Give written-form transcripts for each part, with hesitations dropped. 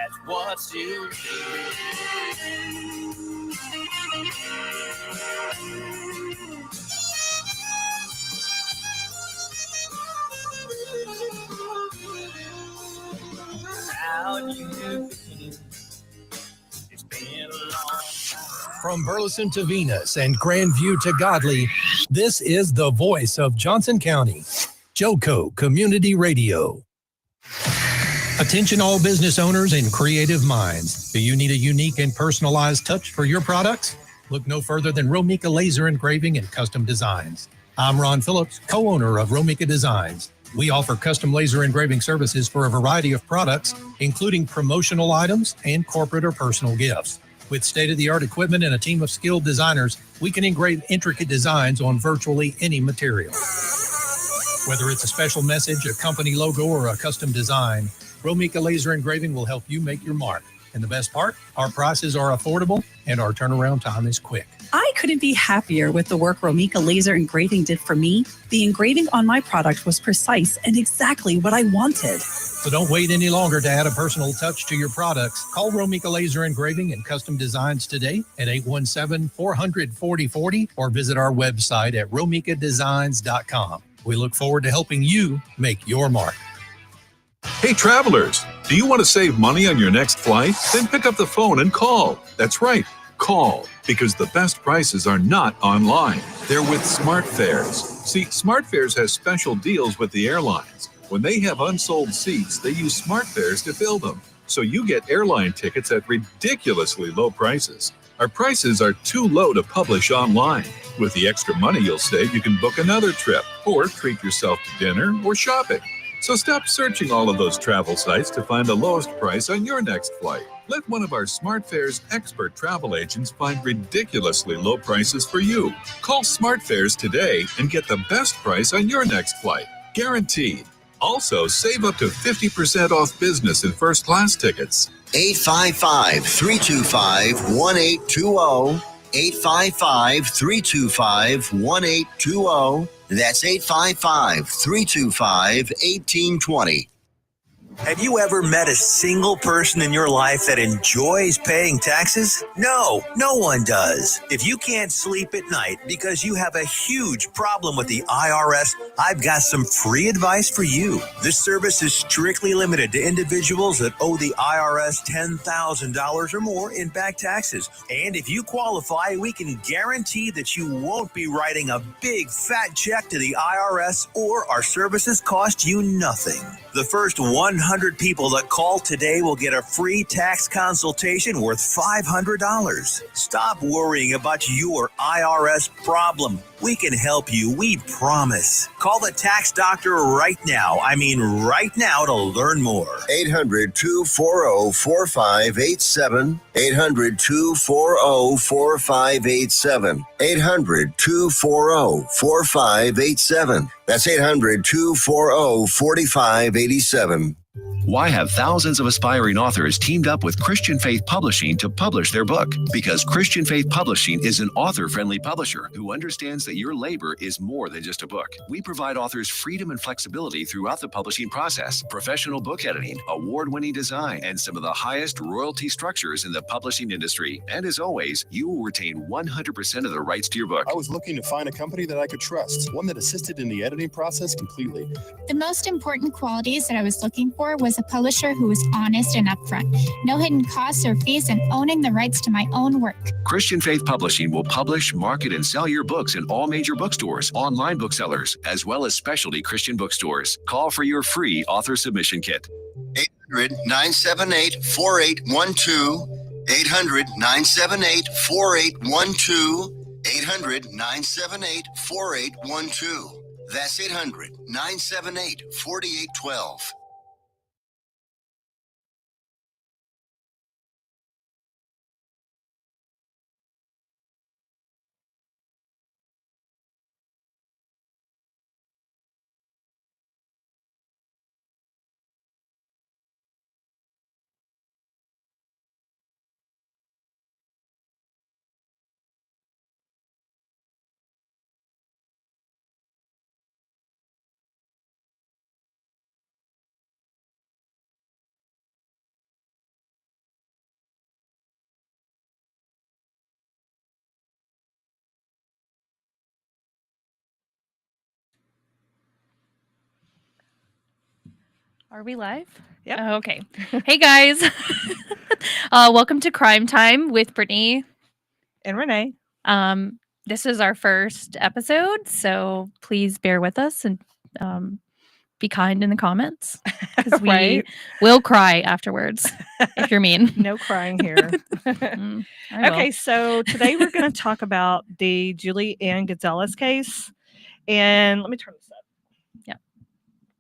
That's what you do. How you been? It's been a long time. From Burleson to Venus and Grandview to Godley, this is the voice of Johnson County, Joco Community Radio. Attention all business owners and creative minds. Do you need a unique and personalized touch for your products? Look no further than Romika Laser Engraving and Custom Designs. I'm Ron Phillips, co-owner of Romika Designs. We offer custom laser engraving services for a variety of products, including promotional items and corporate or personal gifts. With state-of-the-art equipment and a team of skilled designers, we can engrave intricate designs on virtually any material. Whether it's a special message, a company logo, or a custom design, Romika Laser Engraving will help you make your mark. And the best part, our prices are affordable and our turnaround time is quick. I couldn't be happier with the work Romika Laser Engraving did for me. The engraving on my product was precise and exactly what I wanted. So don't wait any longer to add a personal touch to your products. Call Romika Laser Engraving and Custom Designs today at 817-400-4040 or visit our website at romikadesigns.com. We look forward to helping you make your mark. Hey travelers, do you want to save money on your next flight? Then pick up the phone and call. That's right, call, because the best prices are not online. They're with SmartFares. See, SmartFares has special deals with the airlines. When they have unsold seats, they use SmartFares to fill them. So you get airline tickets at ridiculously low prices. Our prices are too low to publish online. With the extra money you'll save, you can book another trip or treat yourself to dinner or shopping. So stop searching all of those travel sites to find the lowest price on your next flight. Let one of our SmartFares expert travel agents find ridiculously low prices for you. Call SmartFares today and get the best price on your next flight. Guaranteed. Also, save up to 50% off business and first class tickets. 855-325-1820. 855-325-1820. That's 855-325-1820. Have you ever met a single person in your life that enjoys paying taxes? No one does. If you can't sleep at night because you have a huge problem with the IRS, I've got some free advice for you. This service is strictly limited to individuals that owe the IRS $10,000 or more in back taxes. And if you qualify, we can guarantee that you won't be writing a big fat check to the IRS, or our services cost you nothing. The first 100 people that call today will get a free tax consultation worth $500. Stop worrying about your IRS problem. We can help you, we promise. Call the tax doctor right now. I mean right now, to learn more. 800-240-4587. 800-240-4587. 800-240-4587. That's 800-240-4587. Why have thousands of aspiring authors teamed up with Christian Faith Publishing to publish their book? Because Christian Faith Publishing is an author-friendly publisher who understands that your labor is more than just a book. We provide authors freedom and flexibility throughout the publishing process, professional book editing, award-winning design, and some of the highest royalty structures in the publishing industry. And as always, you will retain 100% of the rights to your book. I was looking to find a company that I could trust, one that assisted in the editing process completely. The most important qualities that I was looking for was a publisher who was honest and upfront, no hidden costs or fees, and owning the rights to my own work. Christian Faith Publishing will publish, market, and sell your books in all major bookstores, online booksellers, as well as specialty Christian bookstores. Call for your free author submission kit. 800-978-4812. 800-978-4812. 800-978-4812. That's 800-978-4812. Are we live? Yep. Oh, okay. Hey guys. Welcome to Crime Time with Brittani and Renee. This is our first episode, so please bear with us and be kind in the comments because we will cry afterwards if you're mean. No crying here. Okay, so today we're going to talk about the Julie Ann Gonzalez case. And let me turn this up. Yeah.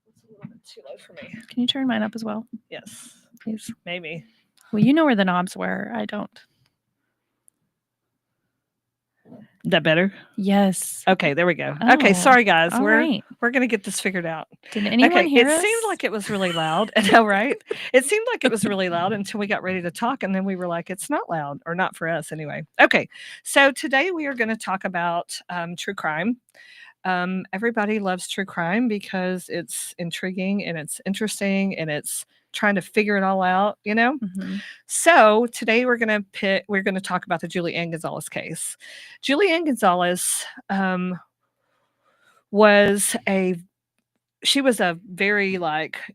It's a little bit too low for me. Can you turn mine up as well? Yes. Please. Maybe. Well, you know where the knobs were. I don't. Is that better? Yes. Okay, there we go. Oh, okay, sorry guys. We're going to get this figured out. Did anyone hear us? It seemed like it was really loud. I know, right? It seemed like it was really loud until we got ready to talk, and then we were like, it's not loud, or not for us anyway. Okay, so today we are going to talk about true crime. Everybody loves true crime because it's intriguing and it's interesting and it's trying to figure it all out, you know? Mm-hmm. So today we're going to talk about the Julie Ann Gonzalez case. Julie Ann Gonzalez was a very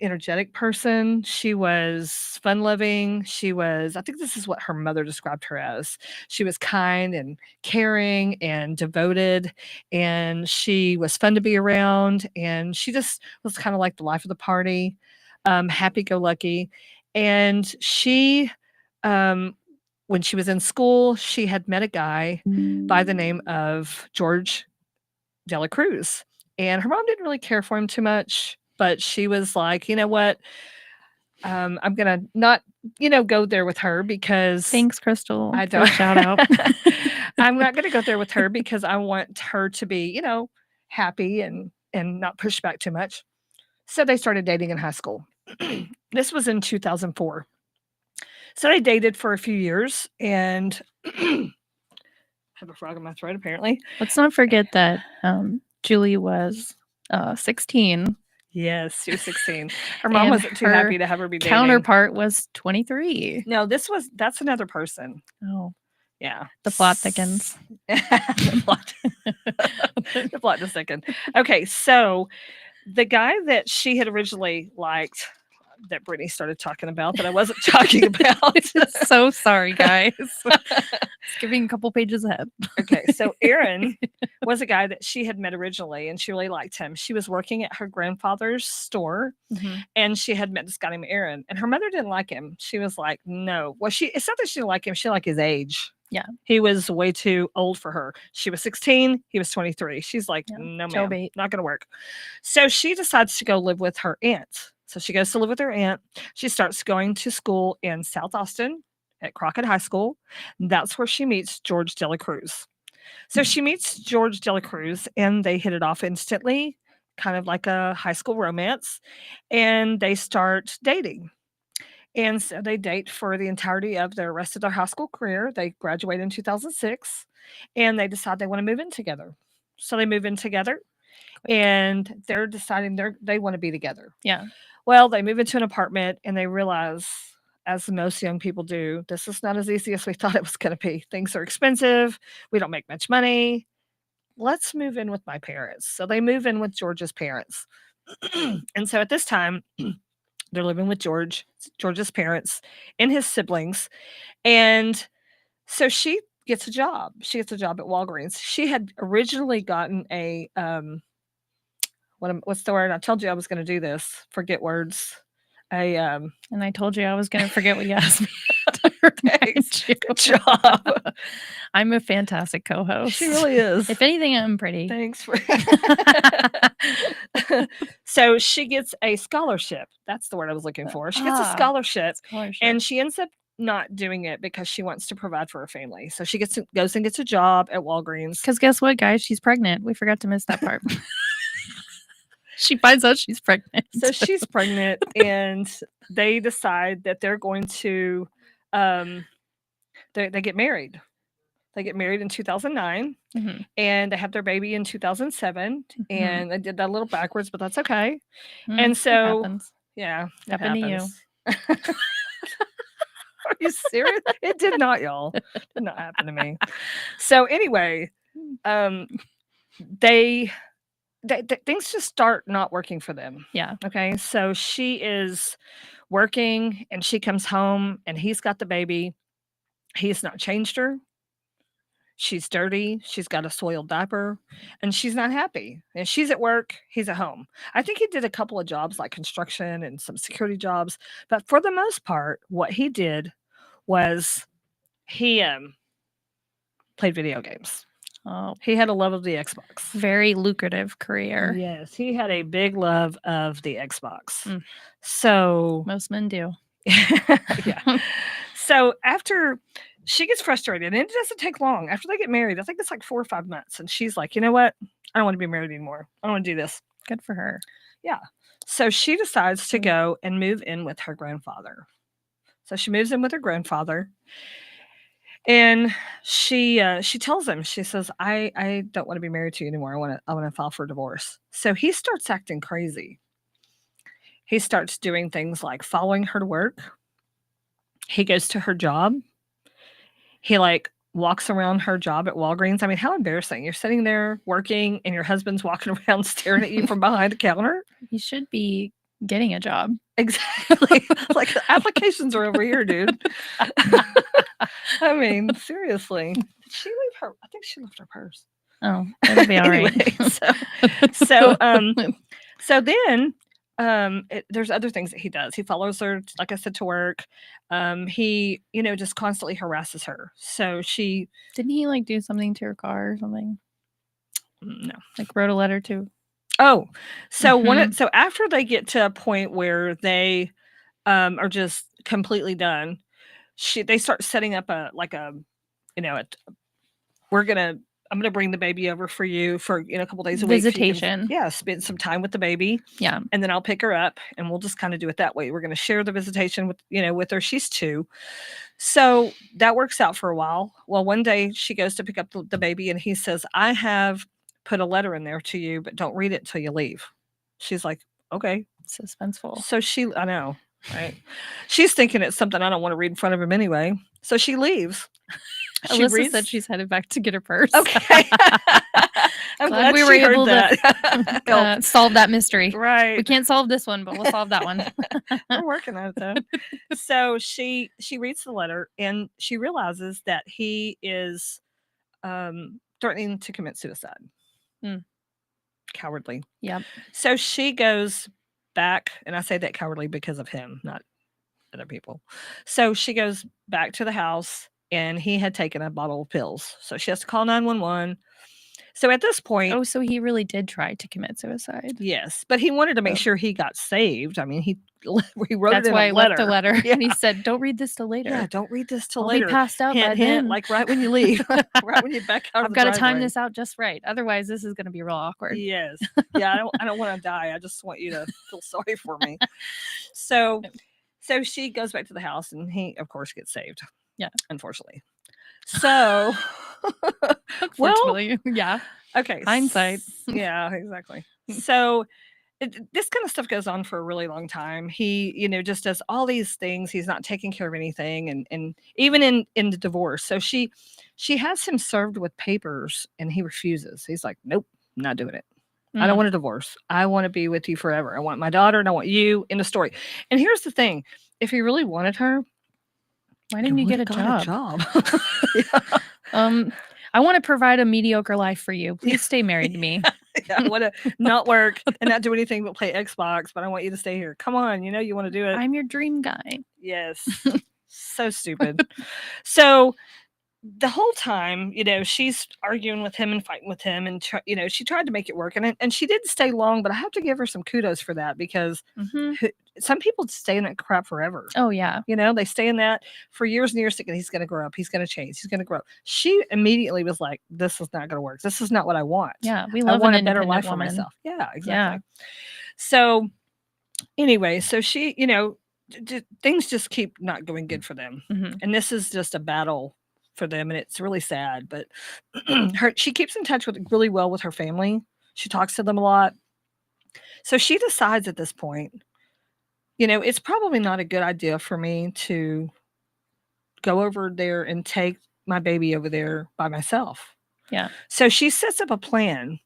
energetic person. She was fun loving. I think this is what her mother described her as. She was kind and caring and devoted, and she was fun to be around. And she just was kind of like the life of the party, happy-go-lucky. And she, when she was in school, she had met a guy by the name of George De La Cruz. And her mom didn't really care for him too much, but she was like, you know what? I'm going to not, go there with her because... Thanks, Crystal. I don't... Shout out. I'm not going to go there with her because I want her to be, happy and not push back too much. So they started dating in high school. This was in 2004. So they dated for a few years and... I have a frog in my throat, apparently. Let's not forget that... Julie was 16. Yes, she was 16. Her mom wasn't too happy to have her be dating. Counterpart was 23. No, that's another person. Oh. Yeah. The plot thickens. The plot just thickened. Okay, so the guy that she had originally liked, that Brittany started talking about, that I wasn't talking about. So sorry, guys. Skipping a couple pages ahead. Okay, so Aaron was a guy that she had met originally, and she really liked him. She was working at her grandfather's store, and she had met this guy named Aaron, and her mother didn't like him. She was like, no. Well, it's not that she didn't like him. She liked his age. Yeah. He was way too old for her. She was 16. He was 23. She's like, no, ma'am, not going to work. So she decides to go live with her aunt. So she goes to live with her aunt. She starts going to school in South Austin at Crockett High School. That's where she meets George De La Cruz. So she meets George De La Cruz, and they hit it off instantly, kind of like a high school romance, and they start dating. And so they date for the entirety of the rest of their high school career. They graduate in 2006, and they decide they want to move in together. So they move in together, and they're deciding they want to be together. Yeah. Well, they move into an apartment, and they realize, as most young people do, this is not as easy as we thought it was going to be. Things are expensive. We don't make much money. Let's move in with my parents. So they move in with George's parents. And so at this time, they're living with George's parents and his siblings. And so she gets a job. She gets a job at Walgreens. She had originally gotten a, what's the word? I told you I was going to do this. Forget words. And I told you I was going to forget what you asked me. Thanks. Good job. I'm a fantastic co-host. She really is. If anything, I'm pretty. Thanks for. So she gets a scholarship. That's the word I was looking for. She gets a scholarship, and she ends up not doing it because she wants to provide for her family. So she goes and gets a job at Walgreens. Because guess what, guys? She's pregnant. We forgot to miss that part. She finds out she's pregnant. So she's pregnant, and they decide that they're going to, they get married. They get married in 2009, and they have their baby in 2007. And I did that a little backwards, but that's okay. And so, yeah, it happened to you. Are you serious? It did not, y'all. It did not happen to me. So anyway, they things just start not working for them. Yeah. Okay. So she is working and she comes home and he's got the baby. He's not changed her. She's dirty. She's got a soiled diaper and she's not happy. And she's at work. He's at home. I think he did a couple of jobs like construction and some security jobs. But for the most part, what he did was he played video games. Oh, he had a love of the Xbox. Very lucrative career. Yes, he had a big love of the Xbox. So most men do. Yeah. So after she gets frustrated, and it doesn't take long. After they get married, I think it's like 4 or 5 months, and she's like, you know what? I don't want to be married anymore. I don't want to do this. Good for her. Yeah. So she decides to go and move in with her grandfather. So she moves in with her grandfather. And she tells him, she says, I don't want to be married to you anymore. I want to file for divorce. So he starts acting crazy. He starts doing things like following her to work. He goes to her job. He like walks around her job at Walgreens. I mean, how embarrassing. You're sitting there working and your husband's walking around staring at you from behind the counter. You should be getting a job. Exactly. Like the applications are over here, dude. I mean, seriously. Did she leave her? I think she left her purse. Oh, that'll be all right. Anyway, so then there's other things that he does. He follows her, like I said, to work. He, just constantly harasses her. So didn't he like do something to her car or something? No, like wrote a letter to. Oh, so so after they get to a point where they are just completely done, they start setting up I'm gonna bring the baby over for you for a couple days a week. Visitation. Yeah, spend some time with the baby. Yeah, and then I'll pick her up, and we'll just kind of do it that way. We're gonna share the visitation with her. She's 2, so that works out for a while. Well, one day she goes to pick up the baby, and he says, "I have put a letter in there to you, but don't read it till you leave." She's like, "Okay." Suspenseful. So I know, right? She's thinking it's something I don't want to read in front of him anyway. So she leaves. Alyssa said she's headed back to get her purse. Okay. I'm glad we were able to solve that mystery. Right. We can't solve this one, but we'll solve that one. We're working on it though. So she reads the letter and she realizes that he is threatening to commit suicide. Cowardly. Yep. So she goes back, and I say that cowardly because of him, not other people. So she goes back to the house, and he had taken a bottle of pills. So she has to call 911. So at this point... Oh, so he really did try to commit suicide. Yes, but he wanted to make sure he got saved. I mean, he wrote That's it in why a I letter. left a letter. Yeah. And he said, don't read this till later. Yeah, don't read this till I'll later. be passed out by Hint, then. like right when you leave. Right when you back out of I've the got to time driveway. this out just right. Otherwise, this is going to be real awkward. Yes. Yeah, I don't want to die. I just want you to feel sorry for me. So she goes back to the house, and he, of course, gets saved. Yeah. Unfortunately. So, Unfortunately, yeah. Okay. Hindsight. Yeah, exactly. So this kind of stuff goes on for a really long time. He, just does all these things. He's not taking care of anything. And even in the divorce. So she has him served with papers, and he refuses. He's like, nope, I'm not doing it. I don't want a divorce. I want to be with you forever. I want my daughter, and I want you in the story. And here's the thing. If he really wanted her, why didn't you get a job? Yeah. I want to provide a mediocre life for you. Please stay married to me. Yeah, I want to not work and not do anything but play Xbox, but I want you to stay here. Come on, you want to do it. I'm your dream guy. Yes. So stupid. So the whole time, she's arguing with him and fighting with him, and she tried to make it work, and she didn't stay long, but I have to give her some kudos for that, because some people stay in that crap forever. Oh yeah. They stay in that for years and years, thinking he's going to grow up, he's going to change, he's going to grow. She immediately was like, this is not going to work. This is not what I want. Yeah, I want a better life for myself. Yeah, exactly. Yeah. So anyway, so she, things just keep not going good for them. And this is just a battle for them, and it's really sad, but she keeps in touch really well with her family. She talks to them a lot. So she decides at this point, it's probably not a good idea for me to go over there and take my baby over there by myself. Yeah. So she sets up a plan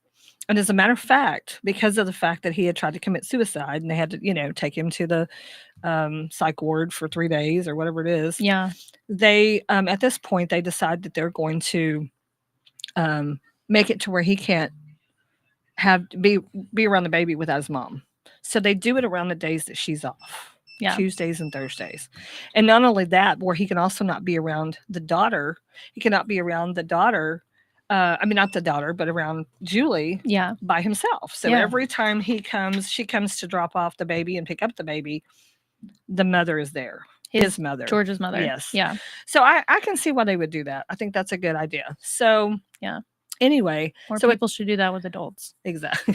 And as a matter of fact, because of the fact that he had tried to commit suicide and they had to, take him to the psych ward for 3 days or whatever it is. Yeah. They, at this point, they decide that they're going to make it to where he can't be around the baby without his mom. So they do it around the days that she's off. Yeah. Tuesdays and Thursdays. And not only that, where he can also not be around the daughter. He cannot be around the daughter. Not the daughter, but around Julie by himself. So every time she comes to drop off the baby and pick up the baby, the mother is there. His mother. George's mother. Yes. Yeah. So I can see why they would do that. I think that's a good idea. So yeah. Anyway. More people should do that with adults. Exactly.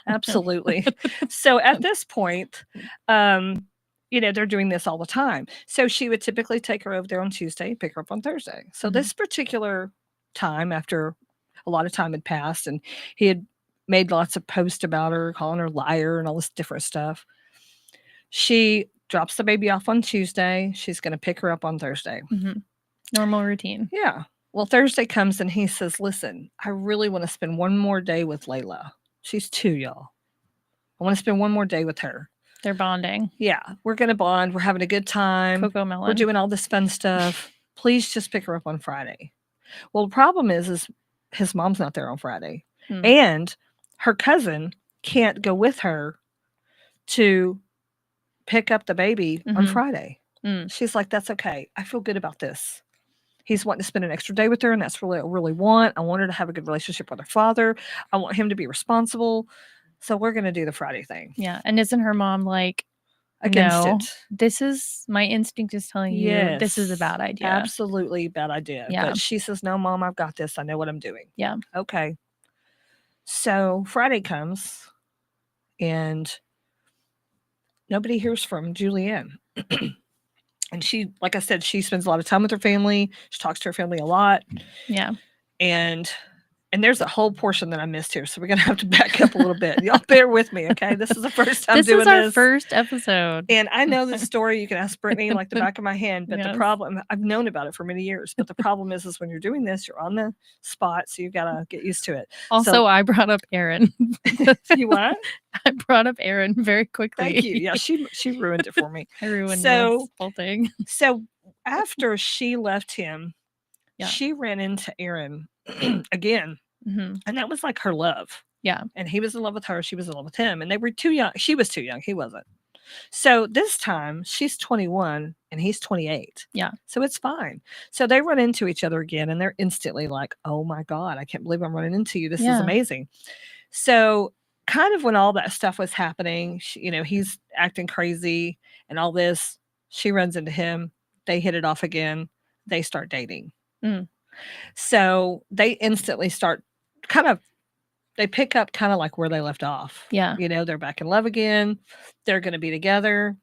Absolutely. So at this point, they're doing this all the time. So she would typically take her over there on Tuesday, pick her up on Thursday. So this particular time, after a lot of time had passed and he had made lots of posts about her, calling her liar and all this different stuff, she drops the baby off on Tuesday. She's going to pick her up on Thursday. Mm-hmm. Normal routine. Yeah. Well, Thursday comes and he says, listen, I really want to spend one more day with Layla. She's 2, y'all. I want to spend one more day with her. They're bonding. Yeah. We're going to bond. We're having a good time. Cocoa melon. We're doing all this fun stuff. Please just pick her up on Friday. Well, the problem is his mom's not there on Friday. And her cousin can't go with her to pick up the baby on Friday. She's like, that's okay. I feel good about this. He's wanting to spend an extra day with her, and that's really what I really want. I want her to have a good relationship with her father. I want him to be responsible. So we're going to do the Friday thing. Yeah. And isn't her mom like, against it? This is, my instinct is telling you this is a bad idea. Absolutely bad idea. Yeah. But she says, no, Mom, I've got this. I know what I'm doing. Yeah. Okay. So Friday comes and nobody hears from Julianne. And she, like I said, she spends a lot of time with her family. She talks to her family a lot. Yeah. And there's a whole portion that I missed here. So we're going to have to back up a little bit. Y'all bear with me, okay? This is the first time doing this. This is our first episode. And I know the story. You can ask Brittany like the back of my hand. But the problem, I've known about it for many years. But the problem is when you're doing this, you're on the spot. So you've got to get used to it. Also, I brought up Erin. You what? I brought up Erin very quickly. Thank you. Yeah, she ruined it for me. I ruined this whole thing. So after she left him, she ran into Erin again. Mm-hmm. And that was like her love. Yeah. And he was in love with her. She was in love with him. And they were too young. She was too young. He wasn't. So this time she's 21 and he's 28. Yeah. So it's fine. So they run into each other again and they're instantly like, oh my God, I can't believe I'm running into you. This is amazing. So kind of when all that stuff was happening, he's acting crazy and all this, she runs into him. They hit it off again. They start dating. So they instantly start they pick up kind of like where they left off. Yeah. They're back in love again. They're going to be together.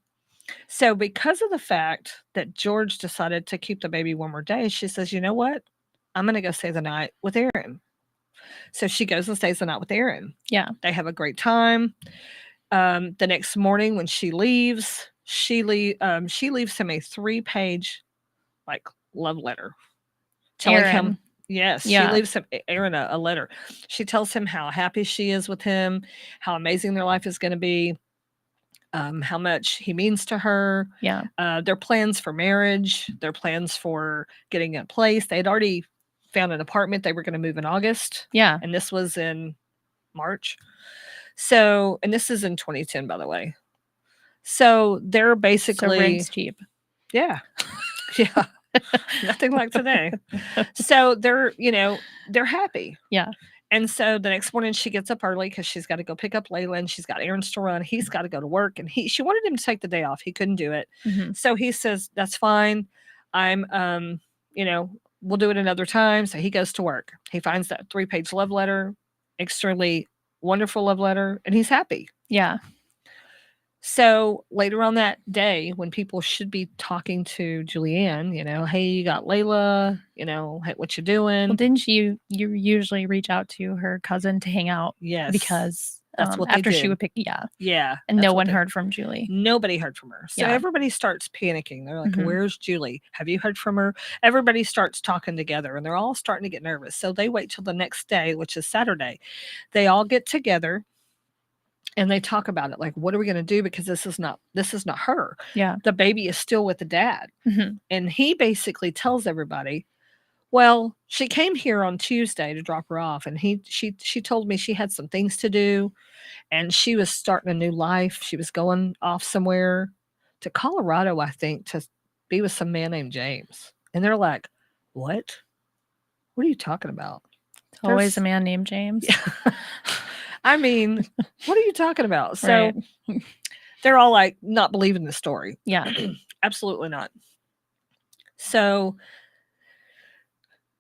So because of the fact that George decided to keep the baby one more day, she says, you know what? I'm going to go stay the night with Erin. So she goes and stays the night with Erin. Yeah. They have a great time. The next morning when she leaves, she leaves him a 3-page love letter. Telling him, she leaves him, Erin a letter. She tells him how happy she is with him, how amazing their life is going to be, how much he means to her. Yeah. Their plans for marriage, their plans for getting a place. They'd already found an apartment. They were going to move in August. Yeah. And this was in March. So, and this is in 2010, by the way. So they're basically. So rent's cheap. Yeah. Yeah. Nothing like today. So they're happy. Yeah. And so the next morning she gets up early because she's got to go pick up Layla and she's got errands to run. He's got to go to work and she wanted him to take the day off. He couldn't do it. Mm-hmm. So he says, that's fine. I'm, we'll do it another time. So he goes to work. He finds that 3-page love letter, extremely wonderful love letter, and he's happy. Yeah. So later on that day, when people should be talking to Julianne, hey, you got Layla, hey, what you doing? Well, didn't you usually reach out to her cousin to hang out? Yes. Because That's what they after she did. would pick. Yeah. Yeah. And that's no what one they- heard from Julie. Nobody heard from her. So Yeah. everybody starts panicking. They're like, Mhm. where's Julie? Have you heard from her? Everybody starts talking together and they're all starting to get nervous. So they wait till the next day, which is Saturday. They all get together and they talk about it. Like, what are we going to do? Because this is not her. Yeah. The baby is still with the dad. Mhm. And he basically tells everybody, well, she came here on Tuesday to drop her off, and she told me she had some things to do, and she was starting a new life. She was going off somewhere to Colorado, I think, to be with some man named James. And they're like, what? What are you talking about? It's always a man named James. I mean, what are you talking about? So they're all like not believing the story. Yeah. Absolutely not. So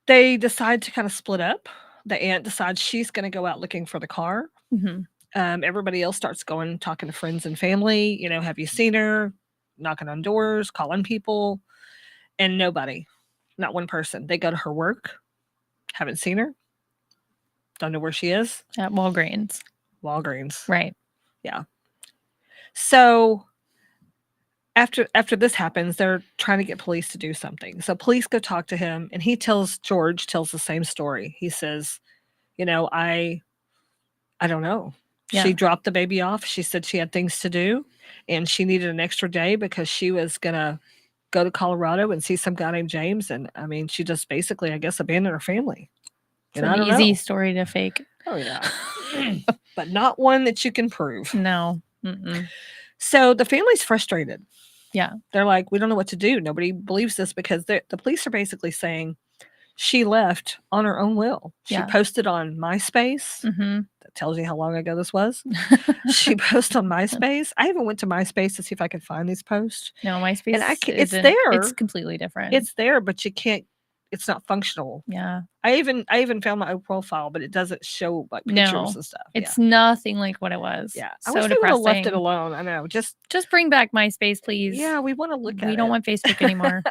they decide to kind of split up. The aunt decides she's going to go out looking for the car. Mhm. Everybody else starts going, talking to friends and family. You know, have you seen her? Knocking on doors, calling people, and nobody, not one person. They go to her work, haven't seen her, don't know where she is. At Walgreens. Right. Yeah. So after this happens, they're trying to get police to do something. So police go talk to him, and George tells the same story. He says, you know, I don't know. Yeah. She dropped the baby off. She said she had things to do, and she needed an extra day because she was going to go to Colorado and see some guy named James. And I mean, she just basically, I guess, abandoned her family. It's And I an don't easy know. story to fake. Oh, yeah. But not one that you can prove. No. Mm-mm. So the family's frustrated. Yeah. They're like, we don't know what to do. Nobody believes this because the police are basically saying she left on her own will. She Yeah. posted on MySpace. Mm-hmm. That tells you how long ago this was. She posted on MySpace. I even went to MySpace to see if I could find these posts. No, MySpace. And it's isn't- there. It's completely different. It's there, but you can't. It's not functional. Yeah. I even found my old profile, but it doesn't show like pictures No. and stuff. It's nothing like what it was. Yeah. So I wish they would have left it depressing. alone. I know. Just bring back MySpace, please. yeah, we want to look at it. We don't want Facebook anymore.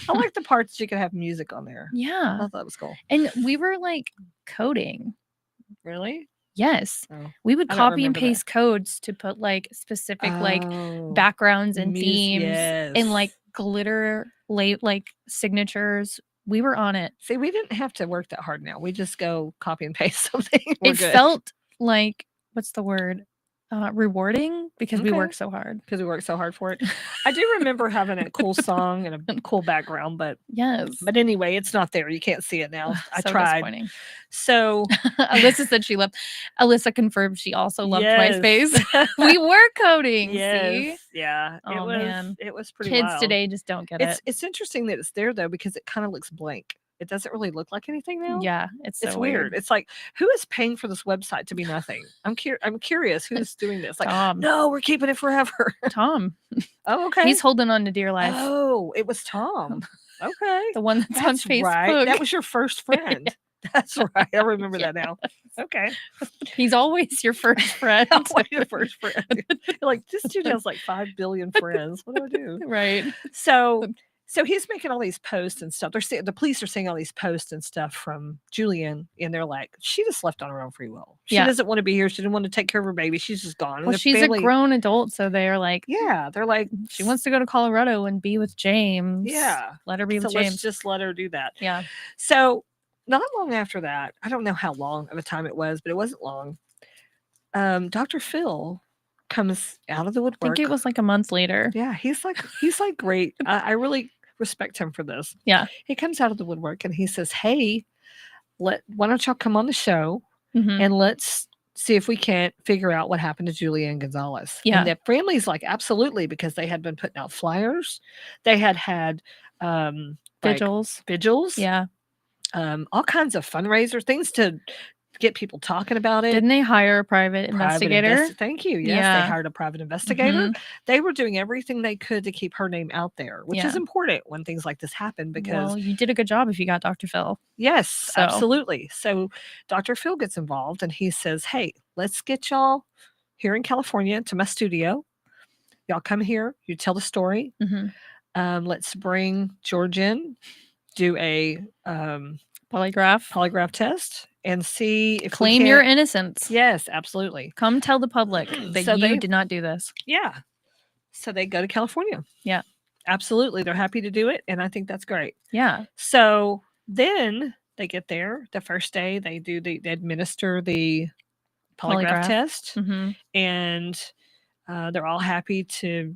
I like the parts you could have music on there. I Yeah. thought that was cool. And we were like coding. Really? Yes. Oh, We would I don't copy and remember that. paste codes to put like specific like Oh, backgrounds and themes yes. and like glitter like signatures. We were on it. See, we didn't have to work that hard now. We just go copy and paste something. We're It good. felt like what's the word? Rewarding because we Okay. worked so hard. Because we worked so hard for it. I do remember having a cool song and a cool background, but Yes. anyway, it's not there. You can't see it now. I So tried. disappointing. So Alyssa said she loved. Alyssa confirmed she also loved Yes. MySpace. We were coding. See, yes, yeah, Oh, man. it was pretty kids wild. today just don't get it. It's interesting that it's there though because it kind of looks blank. It doesn't really look like anything now. Yeah, it's so It's weird. It's like, who is paying for this website to be nothing? I'm curious who's doing this. Like, Tom. no, we're keeping it forever. Tom. Oh, okay. He's holding on to dear life. Oh, it was Tom. Okay. The one that's on That's Facebook. right. That was your first friend. That's right. I remember that now. Okay. He's always your first friend. Always your first friend. You're like, this dude has like 5 billion friends. What do I do? Right. So he's making all these posts and stuff. The police are seeing all these posts and stuff from Julian, and they're like, she just left on her own free will. She Yeah. doesn't want to be here. She didn't want to take care of her baby. She's just gone. And Well, the she's family- a grown adult, so they're like, Yeah, they're like, she wants to go to Colorado and be with James. Yeah. Let her be so with let's James. just let her do that. Yeah. So not long after that, I don't know how long of a time it was, but it wasn't long. Dr. Phil comes out of the I woodwork. think it was like a month later. Yeah, he's like great. I really respect him for this. Yeah. He comes out of the woodwork and he says, "Hey, why don't y'all come on the show Mhm. and let's see if we can't figure out what happened to Julie Ann Gonzalez." Yeah. And the family's like, absolutely, because they had been putting out flyers. They had Vigils. vigils, Yeah. all kinds of fundraisers, things to get people talking about it. Didn't they hire a private investigator? Thank you. Yes, Yeah. they hired a private investigator. Mhm. They were doing everything they could to keep her name out there, which is Yeah. important when things like this happen because Well, you did a good job if you got Dr. Phil. yes, So- absolutely. So Dr. Phil gets involved and he says, "Hey, let's get y'all here in California to my studio. Y'all come here, you tell the story. Mhm. Let's bring George in, do a Polygraph. polygraph test, and see if Claim your innocence. Yes, absolutely. Come tell the public that So you did not do this. Yeah. So they go to California. Yeah. Absolutely. They're happy to do it. And I think that's great. Yeah. So then they get there. The first day they administer the polygraph test. Mm-hmm. And they're all happy to,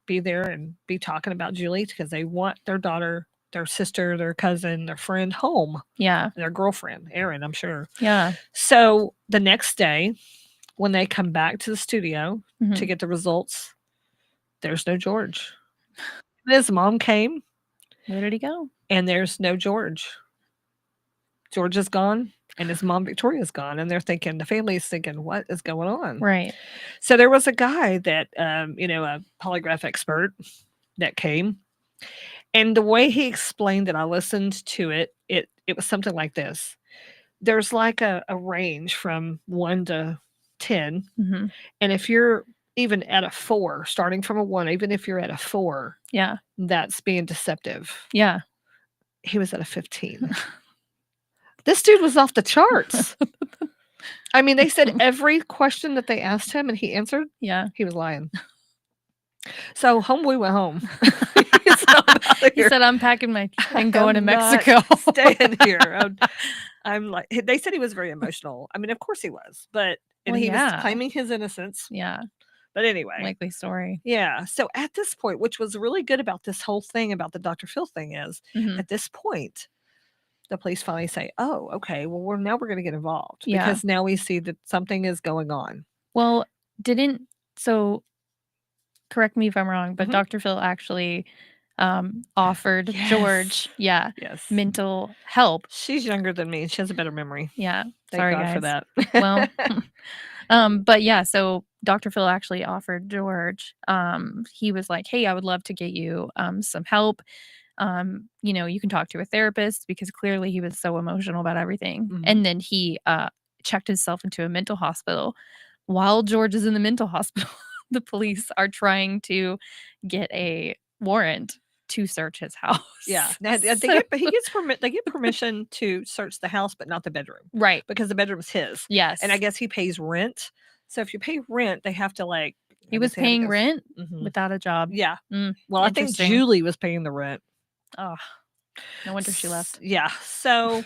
be there and be talking about Julie because they want their daughter, their sister, their cousin, their friend home. Yeah. Their girlfriend, Erin, I'm sure. Yeah. So the next day, when they come back to the studio Mm-hmm. to get the results, there's no George. His mom came. Where did he go? And there's no George. George is gone. And his mom, Victoria's gone. And the family's thinking, what is going on? Right. So there was a guy that, a polygraph expert that came. And the way he explained it, I listened to it. It was something like this. There's like a range from 1 to 10. Mm-hmm. And if you're even at a 4, starting from a 1, even if you're at a 4, yeah, that's being deceptive. Yeah. He was at a 15. This dude was off the charts. I mean, they said every question that they asked him and he answered. Yeah. He was lying. So homeboy went home. He said, I'm packing and going to Mexico. Staying here. I'm like, they said he was very emotional. I mean, of course he was, but he was claiming his innocence. Yeah. But anyway. Likely story. Yeah. So at this point, which was really good about this whole thing about the Dr. Phil thing is, at this point, the police finally say, oh, okay, well, we're going to get involved. Yeah. Because now we see that something is going on. Well, correct me if I'm wrong, but Dr. Phil actually offered George, mental help. She's younger than me. She has a better memory. Yeah. Thank Sorry, God guys. for that. Well, but yeah, so Dr. Phil actually offered George, he was like, hey, I would love to get you some help. You can talk to a therapist because clearly he was so emotional about everything. Mm-hmm. And then he checked himself into a mental hospital. While George is in the mental hospital, the police are trying to get a warrant to search his house. Yeah. Now, they get permission to search the house, but not the bedroom. Right. Because the bedroom's his. Yes. And I guess he pays rent. So if you pay rent, they have to He was paying rent Mm-hmm. without a job. Yeah. Well, I think Julie was paying the rent. Oh, no wonder she left. Yeah. So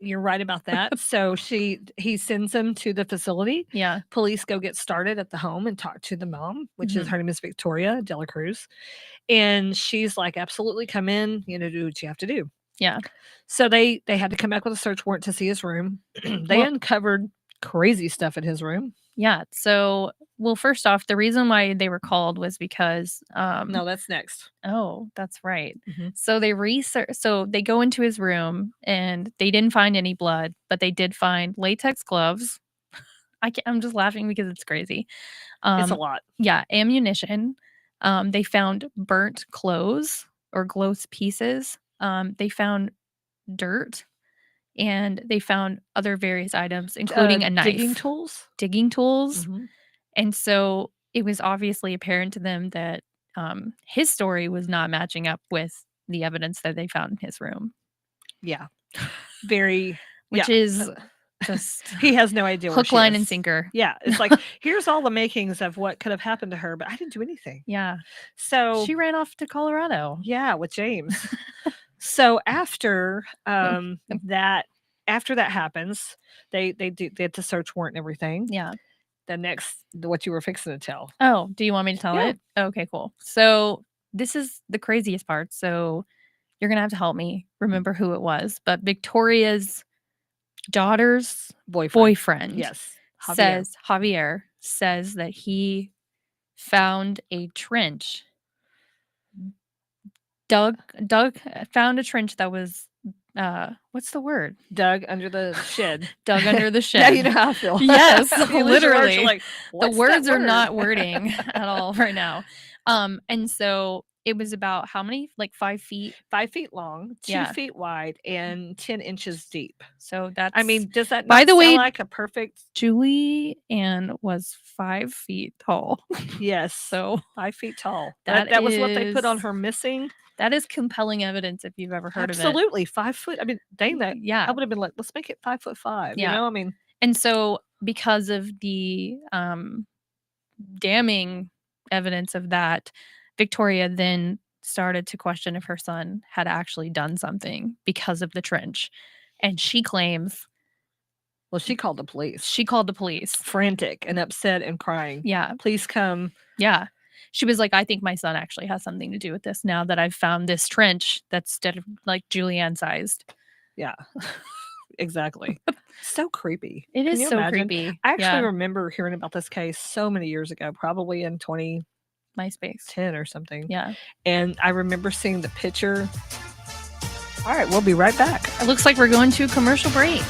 you're right about that. So he sends him to the facility. Yeah. Police go get started at the home and talk to the mom, which is her name is Victoria de la Cruz. And she's like, absolutely come in, do what you have to do. Yeah. So they had to come back with a search warrant to see his room. They uncovered crazy stuff in his room. Yeah. So, first off, the reason why they were called was because no, that's next. Oh, that's right. Mm-hmm. So they go into his room and they didn't find any blood, but they did find latex gloves. I'm just laughing because it's crazy. It's a lot. Yeah, ammunition. They found burnt clothes or clothes pieces. They found dirt. And they found other various items, including a knife. Digging tools. Mm-hmm. And so it was obviously apparent to them that his story was not matching up with the evidence that they found in his room. Yeah. Very. Which is just... he has no idea hook, line, and sinker. Yeah. It's like, here's all the makings of what could have happened to her, but I didn't do anything. Yeah. So... she ran off to Colorado. Yeah, with James. So after that happens, they get the search warrant and everything. Yeah. What you were fixing to tell. Oh, do you want me to tell it? Okay, cool. So this is the craziest part. So you're gonna have to help me remember who it was. But Victoria's daughter's boyfriend yes, Javier says that he found a trench. Doug found a trench that was what's the word? Dug under the shed. Dug under the shed. Yeah, you know how I feel. Yes, literally. Like, the words are not wording at all right now. And so it was about how many? Like 5 feet? 5 feet long, 2 feet wide, and 10 inches deep. So that's... I mean, does that by the way, like a perfect... Julie Ann was 5 feet tall. Yes. So 5 feet tall. That was what they put on her missing That is compelling evidence if you've ever heard of it. Absolutely. 5 foot. I mean, dang that. Yeah. I would have been like, let's make it 5'5". Yeah. You know, I mean. And so because of the damning evidence of that, Victoria then started to question if her son had actually done something because of the trench. And she claims... Well, she called the police. She called the police. Frantic and upset and crying. Yeah. Please come. Yeah. She was like, I think my son actually has something to do with this now that I've found this trench that's like Julianne sized. Yeah. Exactly. So creepy. It is so imagine? creepy. I actually remember hearing about this case so many years ago, probably in MySpace 10 or something. Yeah. And I remember seeing the picture. All right, we'll be right back. It looks like we're going to a commercial break.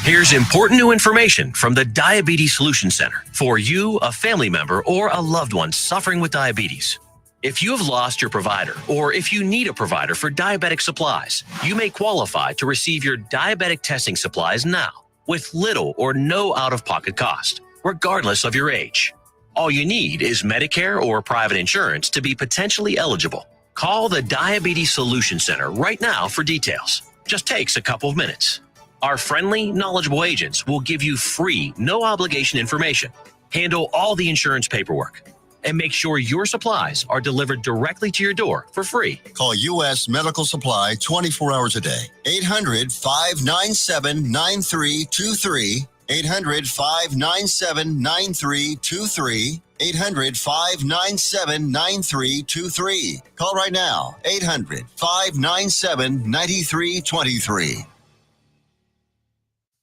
Here's important new information from the Diabetes Solution Center for you, a family member, or a loved one suffering with diabetes. If you have lost your provider, or if you need a provider for diabetic supplies, you may qualify to receive your diabetic testing supplies now with little or no out-of-pocket cost, regardless of your age. All you need is Medicare or private insurance to be potentially eligible. Call the Diabetes Solution Center right now for details. Just takes a couple of minutes. Our friendly, knowledgeable agents will give you free, no-obligation information, handle all the insurance paperwork, and make sure your supplies are delivered directly to your door for free. Call U.S. Medical Supply 24 hours a day. 800-597-9323. 800-597-9323. 800-597-9323. Call right now. 800-597-9323.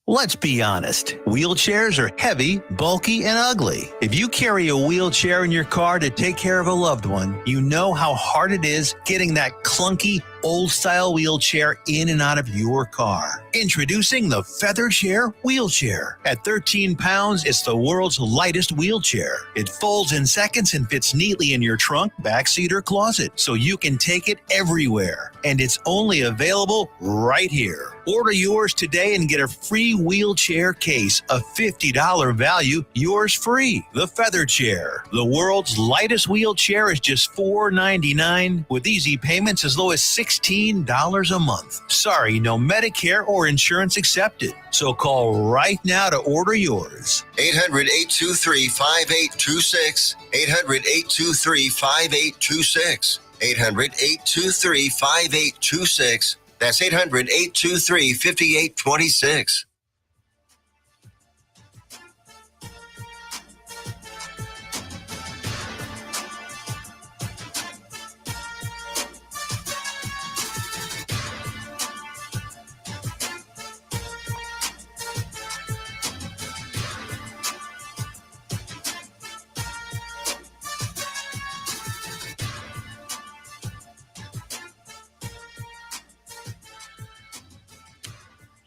Let's be honest. Wheelchairs are heavy, bulky, and ugly. If you carry a wheelchair in your car to take care of a loved one, you know how hard it is getting that clunky, old-style wheelchair in and out of your car. Introducing the Feather Chair Wheelchair. At 13 pounds, it's the world's lightest wheelchair. It folds in seconds and fits neatly in your trunk, backseat, or closet, so you can take it everywhere. And it's only available right here. Order yours today and get a free wheelchair case, a $50 value, yours free. The Feather Chair. The world's lightest wheelchair is just $4.99 with easy payments as low as $16 a month. Sorry, no Medicare or insurance accepted. So call right now to order yours. 800-823-5826. 800-823-5826. 800-823-5826. That's 800-823-5826.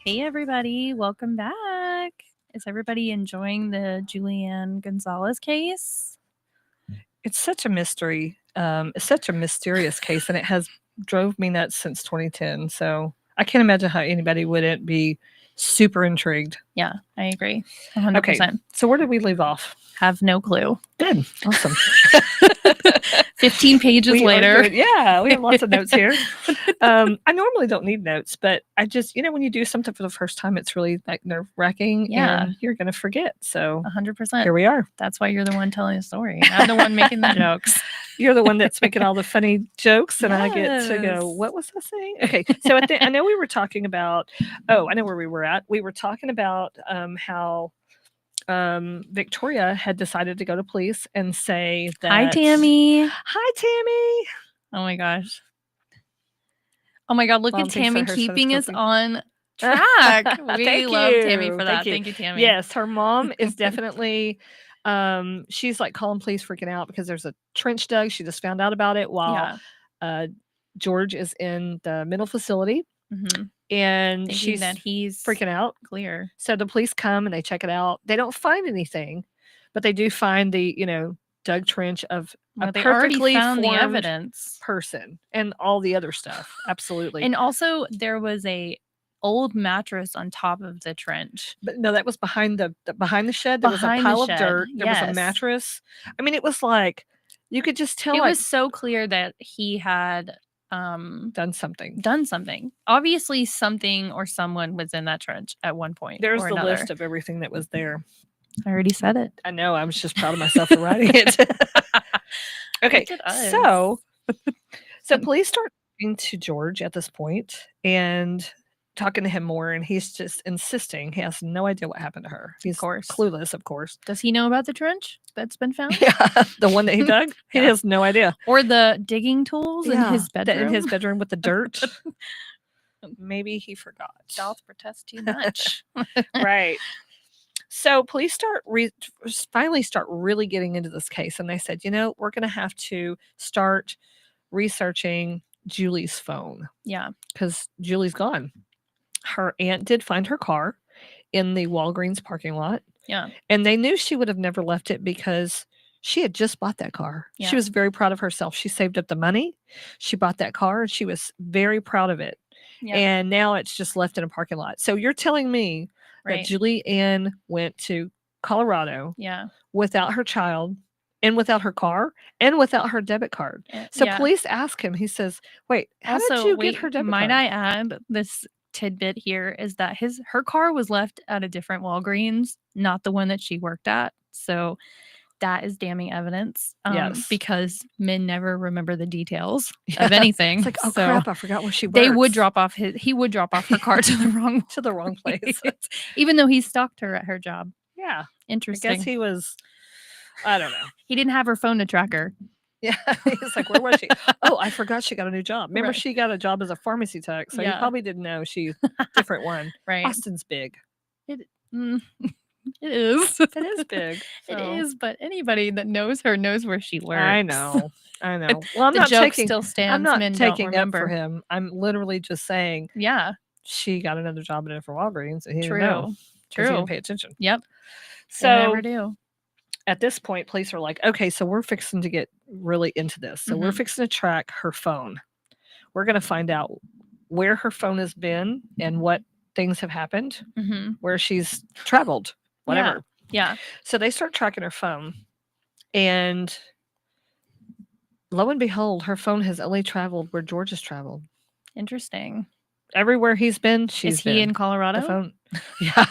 Hey, everybody. Welcome back. Is everybody enjoying the Julianne Gonzalez case? It's such a mystery. It's such a mysterious case, and it has drove me nuts since 2010. So I can't imagine how anybody wouldn't be super intrigued. Yeah, I agree. 100%. Okay, so where did we leave off? Have no clue. Good. Awesome. 15 pages later. Yeah, we have lots of notes here. I normally don't need notes, but I just, when you do something for the first time, it's really like nerve-wracking. Yeah. And you're going to forget. So 100%. here we are. That's why you're the one telling the story. I'm the one making the jokes. You're the one that's making all the funny jokes, and I get to go, what was I saying? Okay, so I know we were talking about, I know where we were at. We were talking about how Victoria had decided to go to police and say that. Hi, Tammy. Hi, Tammy. Oh my gosh. Oh my God, look at Tammy keeping us on track. We love Tammy for that. Thank you, Tammy. Yes, her mom is definitely she's like calling police, freaking out because there's a trench dug. She just found out about it while George is in the mental facility. And thinking she's that he's freaking out. Clear. So the police come and they check it out. They don't find anything, but they do find the, dug trench of a they already perfectly found the formed evidence person and all the other stuff. Absolutely. And also there was a old mattress on top of the trench. But no, that was behind the shed. There was a pile of dirt. There was a mattress. I mean, it was like you could just tell it was so clear that he had done something. Obviously something or someone was in that trench at one point. There's or the another. list of everything that was there. I already said it. I know. I was just proud of myself for writing it. Okay. So police start talking to George at this point and talking to him more, and he's just insisting he has no idea what happened to her. He's clueless, of course. Does he know about the trench that's been found? Yeah, the one that he dug. He has no idea. Or the digging tools in his bedroom. In his bedroom with the dirt. Maybe he forgot. Doth protest too much. Right. So police finally start really getting into this case, and they said, we're going to have to start researching Julie's phone. Yeah. Because Julie's gone. Her aunt did find her car in the Walgreens parking lot. Yeah. And they knew she would have never left it because she had just bought that car. Yeah. She was very proud of herself. She saved up the money. She bought that car, and she was very proud of it. Yeah. And now it's just left in a parking lot. So you're telling me that Julie Ann went to Colorado without her child and without her car and without her debit card. So police ask him, he says, wait, how did you get her debit card? Might I add this tidbit here is that her car was left at a different Walgreens, not the one that she worked at. So that is damning evidence. Because men never remember the details of anything. It's like, oh crap, I forgot where she works. He would drop off her car to the wrong place. Even though he stalked her at her job. Yeah. Interesting. I guess he was, I don't know. He didn't have her phone to track her. Yeah. He's like, where was she? Oh, I forgot she got a new job. Remember, she got a job as a pharmacy tech. So you probably didn't know she's a different one. Right. Austin's big. It is. It is big. So. It is, but anybody that knows her knows where she works. I know. Well, I'm not joke still stands. I'm not men taking don't remember. up for him. I'm literally just saying. Yeah. She got another job at a different Walgreens, and he True. didn't know. True. He didn't pay attention. Yep. So they never do. At this point, police are like, okay, so we're fixing to get really into this. So we're fixing to track her phone. We're going to find out where her phone has been and what things have happened, where she's traveled, whatever. Yeah. So they start tracking her phone, and lo and behold, her phone has only traveled where George has traveled. Interesting. Everywhere he's been, she's been. Is he in Colorado? The phone. Yeah.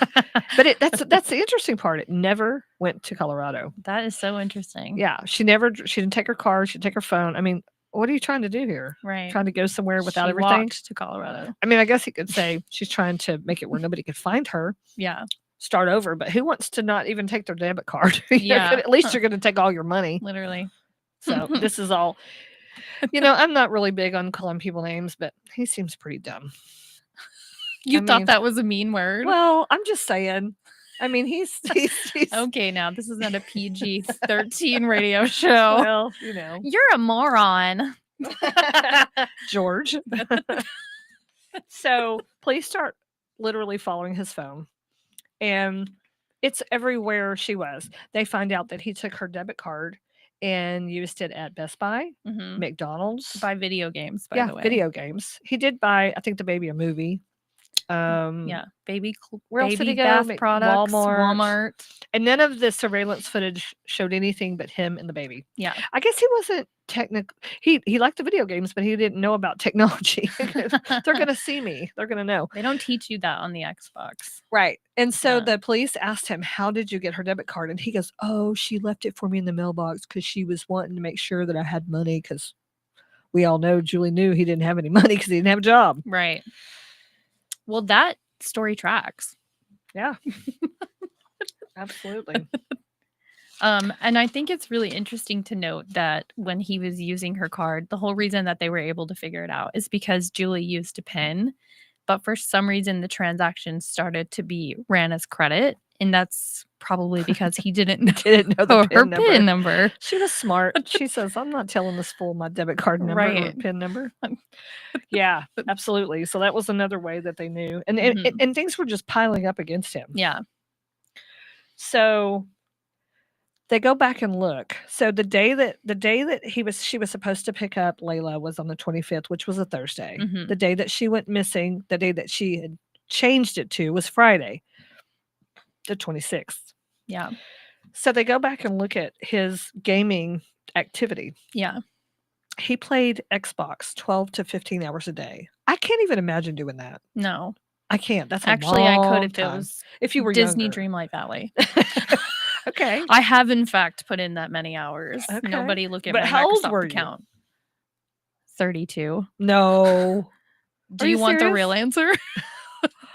But that's the interesting part. It never went to Colorado. That is so interesting. Yeah. She didn't take her car. She didn't take her phone. I mean, what are you trying to do here? Right. Trying to go somewhere without she everything? Walked to Colorado. I mean, I guess he could say she's trying to make it where nobody could find her. Yeah. Start over. But who wants to not even take their debit card? Yeah. At least you're going to take all your money. Literally. So this is all, I'm not really big on calling people names, but he seems pretty dumb. You thought that was a mean word? Well, I'm just saying. I mean, he's okay. Now this is not a PG-13 radio show. Well, you're a moron, George. So police start literally following his phone, and it's everywhere she was. They find out that he took her debit card and used it at Best Buy, McDonald's, buy video games. By the way, video games. He did buy, I think, the baby a movie. Where else did he go? bath products, Walmart. And none of the surveillance footage showed anything but him and the baby. Yeah. I guess he wasn't technical. He liked the video games, but he didn't know about technology. They're going to see me. They're going to know. They don't teach you that on the Xbox. Right. And so the police asked him, how did you get her debit card? And he goes, oh, she left it for me in the mailbox because she was wanting to make sure that I had money, because we all know Julie knew he didn't have any money because he didn't have a job. Right. Well, that story tracks. Yeah. Absolutely. And I think it's really interesting to note that when he was using her card, the whole reason that they were able to figure it out is because Julie used a PIN, but for some reason the transaction started to be ran as credit, and that's probably because he didn't know her PIN number. She was smart. She says, I'm not telling this fool my debit card number or PIN number. Yeah, absolutely. So that was another way that they knew. And, and things were just piling up against him. Yeah. So they go back and look. So the day that she was supposed to pick up Layla was on the 25th, which was a Thursday. The day that she went missing, the day that she had changed it to, was Friday, the 26th. Yeah. So they go back and look at his gaming activity. Yeah. He played Xbox 12 to 15 hours a day. I can't even imagine doing that. No. I can't. That's actually I could if time. It was if you were Disney younger. Dreamlight Valley. Okay. I have in fact put in that many hours. Okay. Nobody look at But my how old Microsoft were account. 32. No. Do you want the real answer?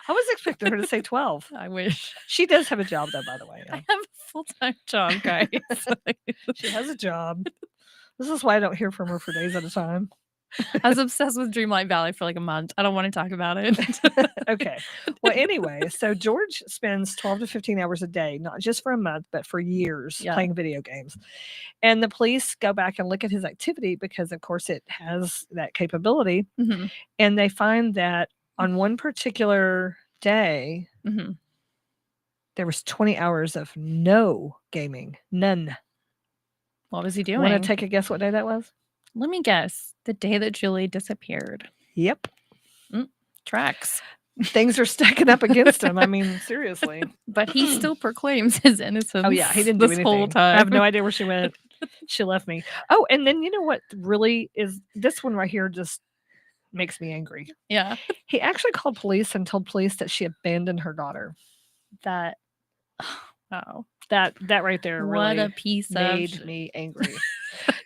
I was expecting her to say 12. I wish. She does have a job, though, by the way. I have a full-time job, guys. She has a job. This is why I don't hear from her for days at a time. I was obsessed with Dreamlight Valley for like a month. I don't want to talk about it. Okay. Well, anyway, so George spends 12 to 15 hours a day, not just for a month, but for years playing video games. And the police go back and look at his activity because, of course, it has that capability. And they find that on one particular day, there was 20 hours of no gaming. None. What was he doing? Want to take a guess what day that was? Let me guess. The day that Julie disappeared. Yep. Tracks. Things are stacking up against him. I mean, seriously. But he still proclaims his innocence. Oh, yeah. He didn't do this anything. whole time. I have no idea where she went. She left me. Oh, and then you know what really is this one right here just makes me angry. Yeah. He actually called police and told police that she abandoned her daughter. That wow. That right there really what a piece made me angry.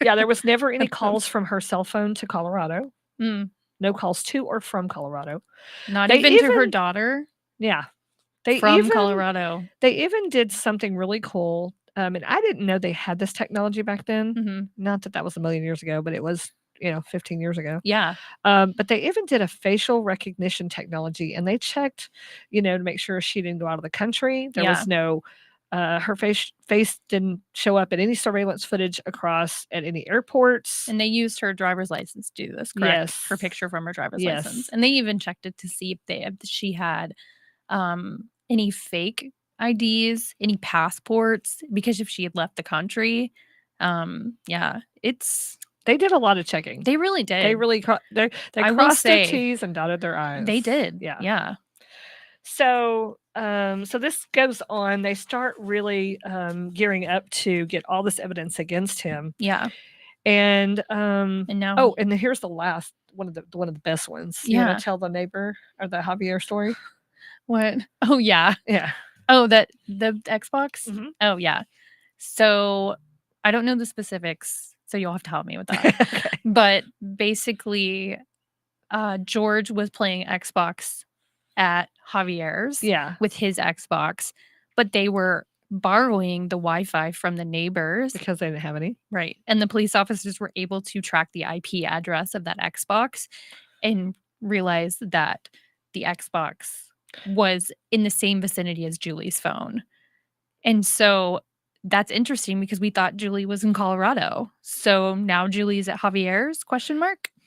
Yeah, there was never any calls from her cell phone to Colorado. No calls to or from Colorado. Not even to her daughter. Yeah. From Colorado. They even did something really cool. And I didn't know they had this technology back then. Not that was a million years ago, but it was 15 years ago. Yeah. But they even did a facial recognition technology, and they checked, to make sure she didn't go out of the country. There was no, her face didn't show up in any surveillance footage at any airports. And they used her driver's license to do this, correct? Yes. Her picture from her driver's license. And they even checked it to see if she had any fake IDs, any passports, because if she had left the country, they did a lot of checking. They really did. They really they crossed their T's and dotted their I's. They did. Yeah. So so this goes on. They start really gearing up to get all this evidence against him. Yeah. And now and here's the last one of the best ones. You want to tell the neighbor or the Javier story? What? Oh yeah. Yeah. Oh, the Xbox? Oh yeah. So I don't know the specifics, so you'll have to help me with that. Okay. But basically, George was playing Xbox at Javier's with his Xbox, but they were borrowing the Wi-Fi from the neighbors because they didn't have any. Right. And the police officers were able to track the IP address of that Xbox and realize that the Xbox was in the same vicinity as Julie's phone. And so that's interesting because we thought Julie was in Colorado. So now Julie's at Javier's ?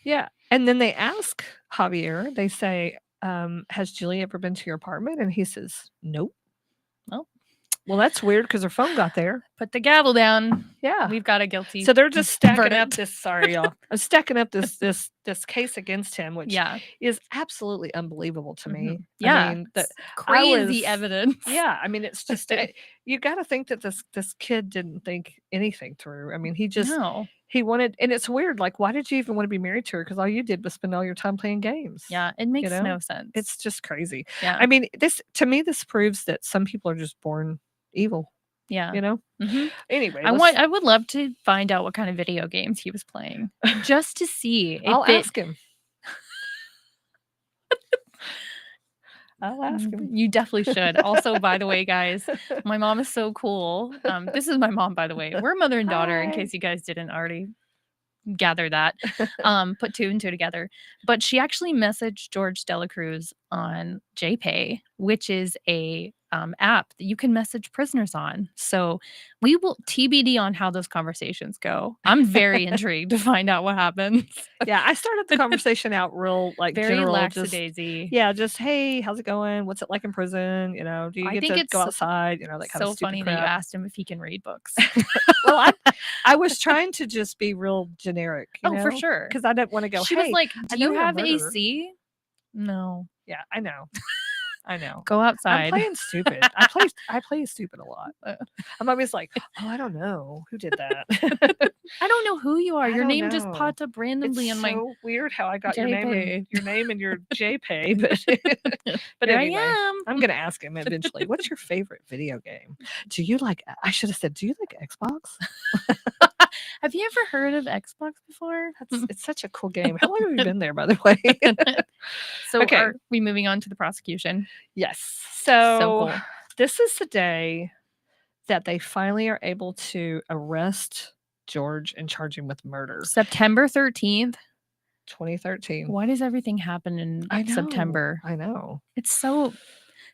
Yeah. And then they ask Javier, they say, has Julie ever been to your apartment? And he says, nope. Well, that's weird because her phone got there. Put the gavel down. Yeah. We've got a guilty. So they're just stacking verdict. up this, sorry, y'all. I'm stacking up this this case against him, which Yeah. is absolutely unbelievable to me. Yeah. I mean, It's crazy evidence. Yeah, I mean, it's just you got to think that this kid didn't think anything through. I mean, he just No. he wanted, and it's weird. Like, why did you even want to be married to her? Because all you did was spend all your time playing games. Yeah, it makes know? no sense. It's just crazy. Yeah. I mean, this to me, this proves that some people are just born evil. Yeah. You know? Anyway, I would love to find out what kind of video games he was playing just to see if I'll ask him. I'll ask him. You definitely should. Also, by the way, guys, my mom is so cool. This is my mom, by the way. We're mother and daughter, in Hi. case you guys didn't already gather that. Put two and two together. But she actually messaged George Dela Cruz on JPay, which is a app that you can message prisoners on. So we will TBD on how those conversations go. I'm very intrigued to find out what happens. Yeah, I started the conversation out real like Very general, lackadaisy. just hey, how's it going? What's it like in prison? You know, do you I get think to it's go outside? You know, that kind so of stupid funny crap. that you asked him if he can read books. Well, I was trying to just be real generic. You For know? sure. Because I didn't want to go. She hey, was like, I "Do know you you're a have murderer." AC?" No. Yeah, I know. I know. Go outside. I'm playing stupid. I play stupid a lot. I'm always like, oh, I don't know who did that. I don't know who you are. I Your don't name just know. popped up randomly It's on my. so weird how I got your JPay. name and your JPay, but Here anyway, I am. I'm gonna ask him eventually. What's your favorite video game? Do you like? I should have said, do you like Xbox? Have you ever heard of Xbox before? It's such a cool game. How long have you been there, by the way? So Okay. are we moving on to the prosecution? Yes. So cool. this is the day that they finally are able to arrest George and charge him with murder. September 13th. 2013. Why does everything happen in September? I know. It's so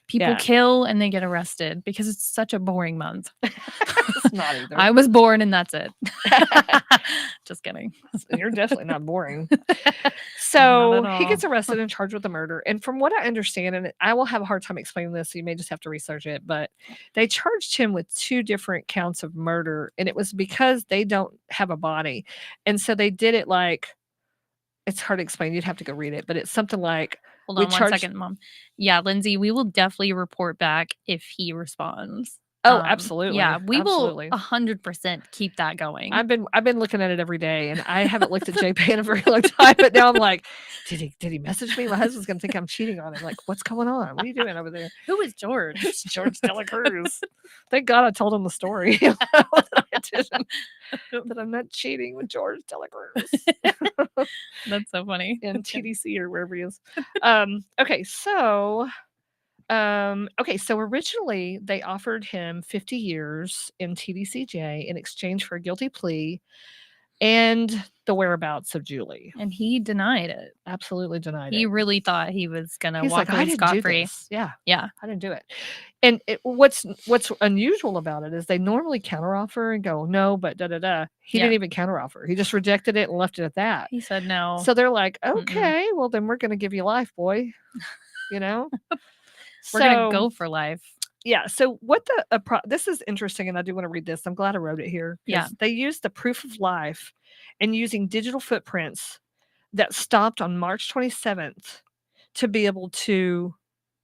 people Yeah. kill and they get arrested because it's such a boring month. It's not either. I was born and that's it. Just kidding. You're definitely not boring. Not So at he all. gets arrested and charged with the murder. And from what I understand, and I will have a hard time explaining this, so you may just have to research it, but they charged him with 2 different counts of murder. And it was because they don't have a body. And so they did it like, it's hard to explain. You'd have to go read it, but it's something like, Hold we on 1 charged- second, Mom. Yeah, Lindsay, we will definitely report back if he responds. Oh, absolutely. Yeah, we Absolutely. will 100% keep that going. I've been looking at it every day, and I haven't looked at JP in a very long time. But now I'm like, did he message me? My husband's gonna think I'm cheating on him. Like, what's going on? What are you doing over there? Who is George? It's George Dela Cruz. Thank God I told him the story. that I'm not cheating with George Dela Cruz That's so funny. in TDC or wherever he is. So originally they offered him 50 years in TDCJ in exchange for a guilty plea and the whereabouts of Julie. And he denied it. Absolutely denied He it. really thought he was gonna He's walk like, I away didn't scot do free. this. Yeah, Yeah. I didn't do it. And what's unusual about it is they normally counteroffer and go, no, but da da da. He Yeah. didn't even counteroffer. He just rejected it and left it at that. He said no. So they're like, okay, well then we're gonna give you life, boy. You know? We're gonna go for life. Yeah. So what this is interesting, and I do want to read this. I'm glad I wrote it here. 'Cause Yeah. They used the proof of life and using digital footprints that stopped on March 27th to be able to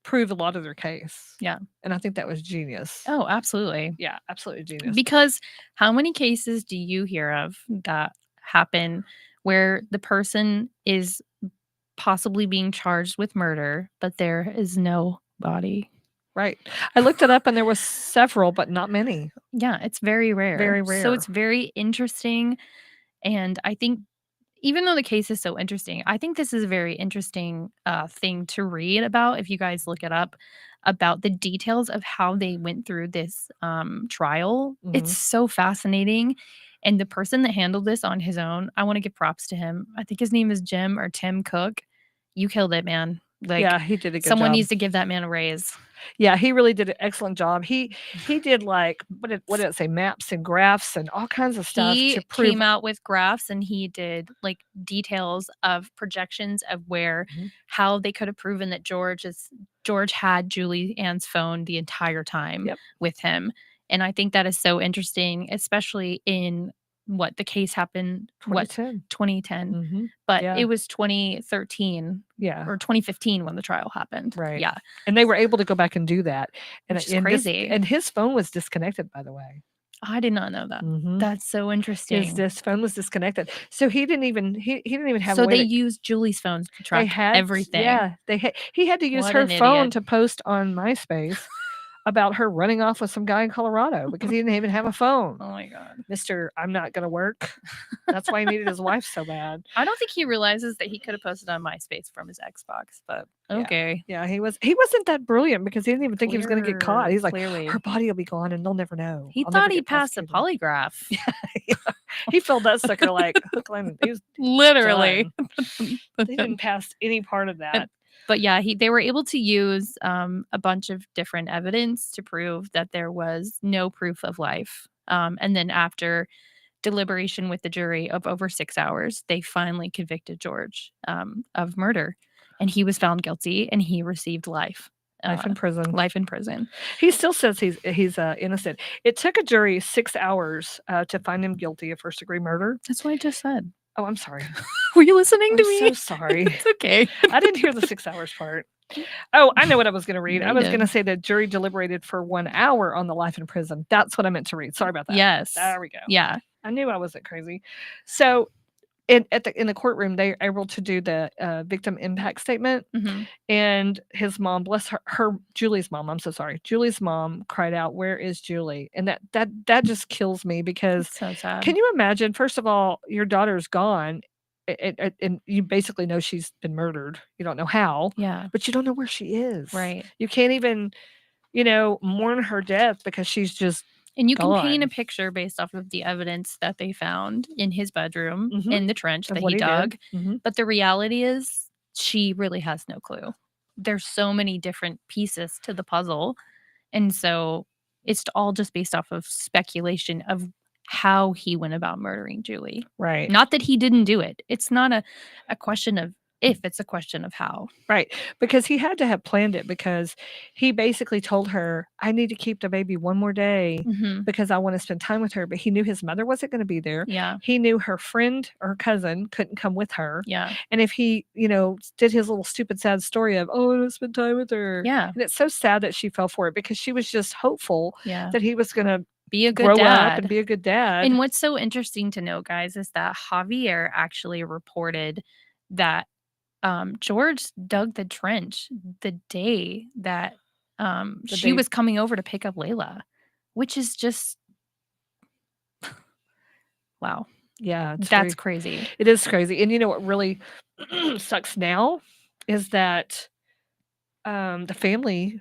prove a lot of their case. Yeah. And I think that was genius. Oh, absolutely. Yeah, absolutely genius. Because how many cases do you hear of that happen where the person is possibly being charged with murder, but there is no body? Right. I looked it up and there was several, but not many. Yeah, it's very rare. Very rare. So it's very interesting. And I think even though the case is so interesting, I think this is a very interesting thing to read about if you guys look it up about the details of how they went through this trial. It's so fascinating. And the person that handled this on his own, I want to give props to him. I think his name is Jim or Tim Cook. You killed it, man. Like, yeah, he did a good someone job. needs to give that man a raise. Yeah, he really did an excellent job. He did like what did it say? Maps and graphs and all kinds of stuff He to prove. came out with graphs and he did like details of projections of where how they could have proven that George had Julie Ann's phone the entire time with him. And I think that is so interesting, especially in what the case happened, 2010. 2010, Mm-hmm. but Yeah. it was 2013 Yeah. or 2015 when the trial happened. Right. Yeah. And they were able to go back and do that. And, Which is crazy. And his phone was disconnected, by the way. I did not know that. Mhm. That's so interesting. His phone was disconnected. So he didn't even have So a way they to, used Julie's phone to they track had everything. Yeah, he had to use What her an phone idiot. to post on MySpace about her running off with some guy in Colorado because he didn't even have a phone. Oh my God. Mr. I'm not going to work. That's why he needed his wife so bad. I don't think he realizes that he could have posted on MySpace from his Xbox, but okay. Yeah, he wasn't that brilliant because he didn't even think he was going to get caught. He's like, Clearly. her body will be gone and they'll never know. He I'll never thought he get passed a prosecuted." polygraph. He filled that sucker like hook, line, and he was Literally. done. They didn't pass any part of that. But yeah, they were able to use a bunch of different evidence to prove that there was no proof of life. And then after deliberation with the jury of over 6 hours, they finally convicted George of murder. And he was found guilty and he received life. Life in prison. Life in prison. He still says he's innocent. It took a jury 6 hours to find him guilty of first-degree murder. That's what I just said. Oh, I'm sorry. Were you listening to me? I'm so sorry. It's okay. I didn't hear the 6 hours part. Oh, I know what I was going to read. Yeah, I you was did. going to say that jury deliberated for 1 hour on the life in prison. That's what I meant to read. Sorry about that. Yes. There we go. Yeah. I knew I wasn't crazy. So in the courtroom, they were able to do the victim impact statement. Mhm. And his mom, bless her, Julie's mom, I'm so sorry. Julie's mom cried out, "Where is Julie?" And that just kills me because So sad. can you imagine, first of all, your daughter's gone and you basically know she's been murdered. You don't know how, Yeah. but you don't know where she is. Right. You can't even, mourn her death because she's just And you can paint a gone. picture based off of the evidence that they found in his bedroom, Mhm. in the trench Of that what he he did. dug. Mhm. But the reality is, she really has no clue. There's so many different pieces to the puzzle. And so it's all just based off of speculation of how he went about murdering Julie. Right. Not that he didn't do it. It's not a question of if, it's a question of how. Right. Because he had to have planned it because he basically told her, "I need to keep the baby one more day Mhm. because I want to spend time with her." But he knew his mother wasn't going to be there. Yeah. He knew her friend or her cousin couldn't come with her. Yeah. And if he, did his little stupid, sad story of, "Oh, I want to spend time with her." Yeah. And it's so sad that she fell for it because she was just hopeful Yeah. that he was going to Be a good grow dad. up and be a good dad. And what's so interesting to know, guys, is that Javier actually reported that George dug the trench the day that she day- was coming over to pick up Layla, which is just wow. Yeah, it's That's very- crazy. It is crazy. And you know what really sucks now is that the family,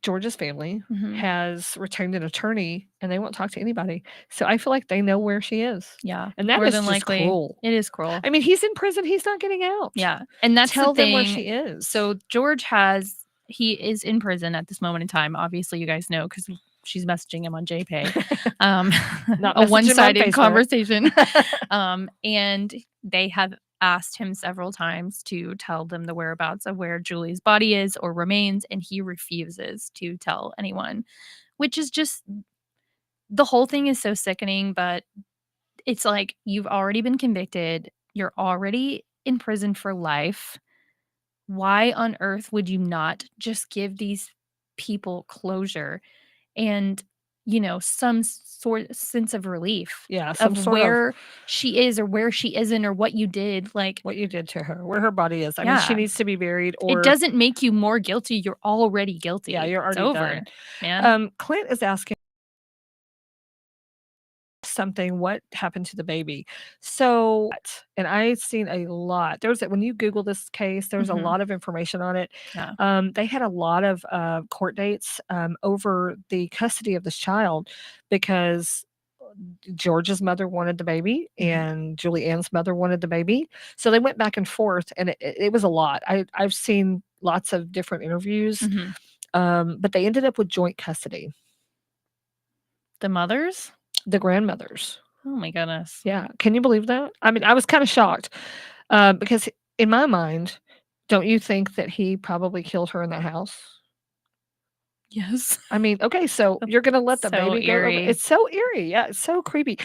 George's family, Mhm. has retained an attorney and they won't talk to anybody. So I feel like they know where she is. Yeah. And that More is than just likely. cruel. It is cruel. I mean, he's in prison. He's not getting out. Yeah. And that's Tell the them where thing. she is. So George he is in prison at this moment in time. Obviously, you guys know because she's messaging him on JPay. Not A message him on one-sided Facebook. conversation. And they have asked him several times to tell them the whereabouts of where Julie's body is or remains, and he refuses to tell anyone, which is just the whole thing is so sickening. But it's like you've already been convicted. You're already in prison for life. Why on earth would you not just give these people closure and, some sort of sense of relief Yeah, some of sort of where she is or where she isn't or what you did? Like, what you did to her, where her body is. I mean, she Yeah. needs to be buried or it doesn't make you more guilty. You're already guilty. Yeah, you're It's already over, done. man. Clint is asking something, what happened to the baby? So, and I've seen a lot. When you Google this case, there's a Mhm. lot of information on it. Yeah. They had a lot of court dates over the custody of this child because George's mother wanted the baby and Julie Ann's mother wanted the baby. So they went back and forth, and it was a lot. I've seen lots of different interviews, Mhm. but they ended up with joint custody. The mothers? The grandmothers. Oh my goodness. Yeah. Can you believe that? I mean, I was kind of shocked because in my mind, don't you think that he probably killed her in that house? Yes. I mean, okay, so you're gonna let the So baby go over. eerie. It's so eerie. Yeah, it's so creepy.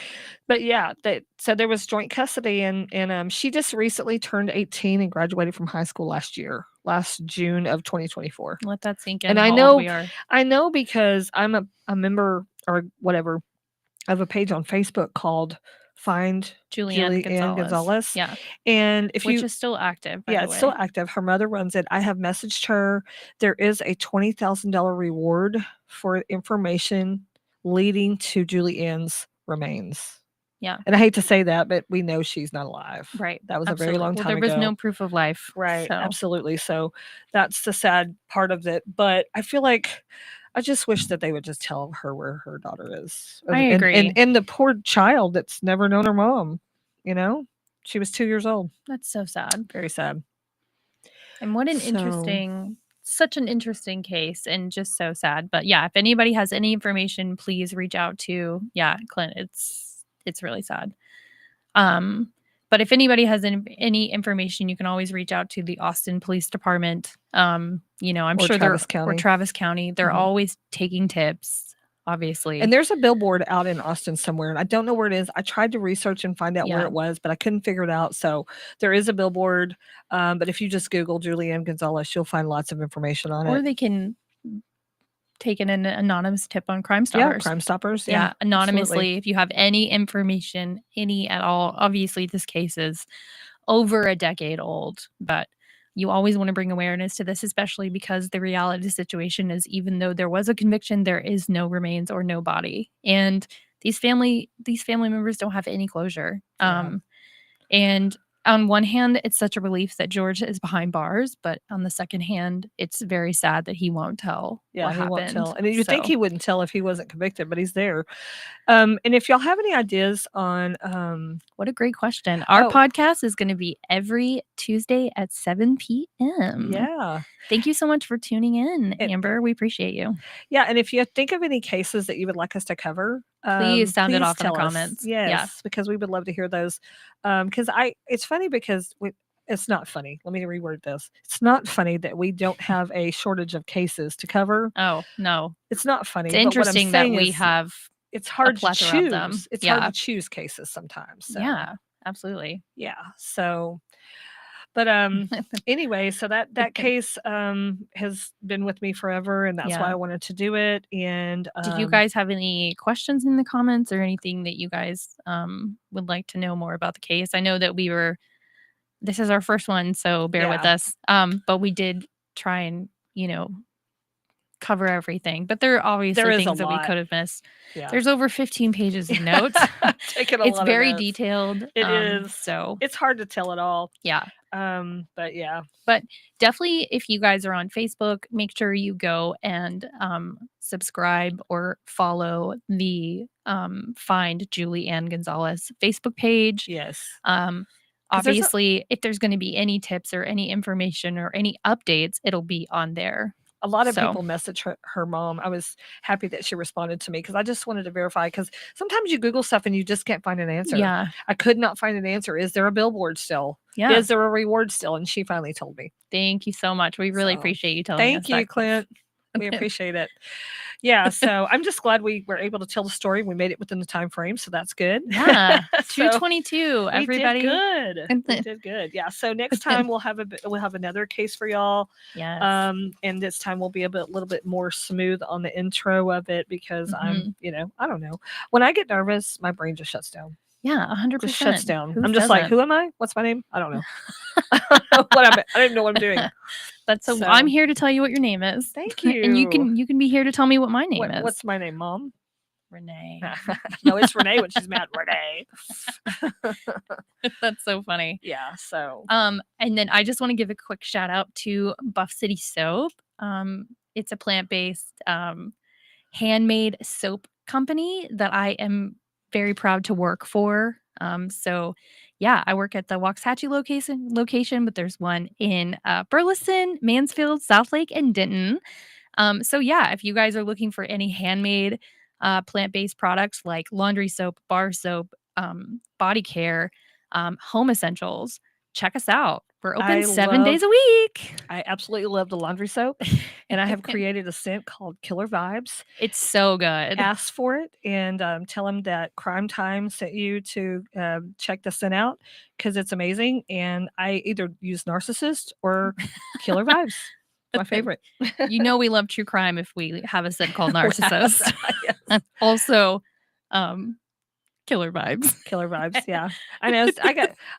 But yeah, so there was joint custody, and she just recently turned 18 and graduated from high school last June of 2024. Let that sink in And how old we are. I know because I'm a member or whatever of a page on Facebook called Find Julie Ann Gonzalez. Yeah. And Which is still active, by yeah, the it's way. still active. Her mother runs it. I have messaged her. There is a $20,000 reward for information leading to Julie Ann's remains. Yeah. And I hate to say that, but we know she's not alive. Right. That was a very Absolutely. long Well, time there ago. was no proof of life. Right. So. Absolutely. So that's the sad part of it. But I feel like I just wish that they would just tell her where her daughter is. I agree. And the poor child that's never known her mom, you know? She was 2 years old. That's so sad. Very sad. And what an such an interesting case and just so sad. But yeah, if anybody has any information, please reach out to Clint. It's really sad. But if anybody has any information, you can always reach out to the Austin Police Department. I'm Or sure Travis County. or Travis County. They're always taking tips, obviously. And there's a billboard out in Austin somewhere, and I don't know where it is. I tried to research and find out where it was, but I couldn't figure it out. So there is a billboard, but if you just Google Julie Ann Gonzalez, you'll find lots of information on it. Or they can take an anonymous tip on Crime Stoppers. Yeah, Crime Stoppers. Yeah, anonymously. Absolutely. If you have any information, any at all. Obviously, this case is over a decade old, but you always want to bring awareness to this, especially because the reality situation is, even though there was a conviction, there is no remains or no body, and these family members don't have any closure. And on one hand, it's such a relief that George is behind bars, but on the second hand, it's very sad that he won't tell what happened. Won't tell. And you think he wouldn't tell if he wasn't convicted, but he's there. And if y'all have any ideas on what a great question. Our podcast is going to be every Tuesday at 7 p.m. Yeah. Thank you so much for tuning in, Amber. We appreciate you. Yeah, and if you think of any cases that you would like us to cover, please sound it off in the tell us. comments. Yes, because we would love to hear those. Because it's funny because it's not funny. Let me reword this. It's not funny that we don't have a shortage of cases to cover. Oh, no. It's not funny. It's interesting that we have it's hard to choose. Them. It's hard to choose cases sometimes. So. Yeah, absolutely. Yeah. So but anyway, so that case has been with me forever, and that's why I wanted to do it. And did you guys have any questions in the comments or anything that you guys would like to know more about the case? I know that this is our first one, so bear with us. But we did try and, cover everything. But there are obviously things that we could have missed. Yeah. There's over 15 pages of notes. It's very detailed. It is. So it's hard to tell it all. Yeah. But yeah. But definitely, if you guys are on Facebook, make sure you go and subscribe or follow the Find Julie Ann Gonzalez Facebook page. Yes. Obviously, if there's going to be any tips or any information or any updates, it'll be on there. A lot of people message her mom. I was happy that she responded to me because I just wanted to verify, because sometimes you Google stuff and you just can't find an answer. Yeah. I could not find an answer. Is there a billboard still? Yeah. Is there a reward still? And she finally told me. Thank you so much. We really appreciate you telling us. Thank you, Clint. We appreciate it. Yeah, so I'm just glad we were able to tell the story. We made it within the time frame, so that's good. Yeah, 222. Everybody, we did good. We did good. Yeah. So next time we'll have another case for y'all. Yes. And this time we'll be a little bit more smooth on the intro of it because I'm, I don't know. When I get nervous, my brain just shuts down. Yeah, 100%. Just shuts down. I'm just like, who am I? What's my name? I don't know. I don't even know what I'm doing. So I'm here to tell you what your name is. Thank you. And you can be here to tell me what my name is. What's my name, Mom? Renee. No, it's Renee when she's mad. Renee. That's so funny. Yeah. So. And then I just want to give a quick shout out to Buff City Soap. It's a plant-based handmade soap company that I am very proud to work for. So yeah, I work at the Waxahachie location, but there's one in Burleson, Mansfield, Southlake, and Denton. So yeah, if you guys are looking for any handmade plant-based products like laundry soap, bar soap, body care, home essentials, check us out. We're open 7 days a week. I absolutely love the laundry soap. And I have created a scent called Killer Vibes. It's so good. Ask for it and tell them that Crime Time sent you to check the scent out because it's amazing. And I either use Narcissist or Killer Vibes. My favorite. You know we love true crime if we have a scent called Narcissist. Yes. Also, Killer Vibes. Killer Vibes, yeah. I know.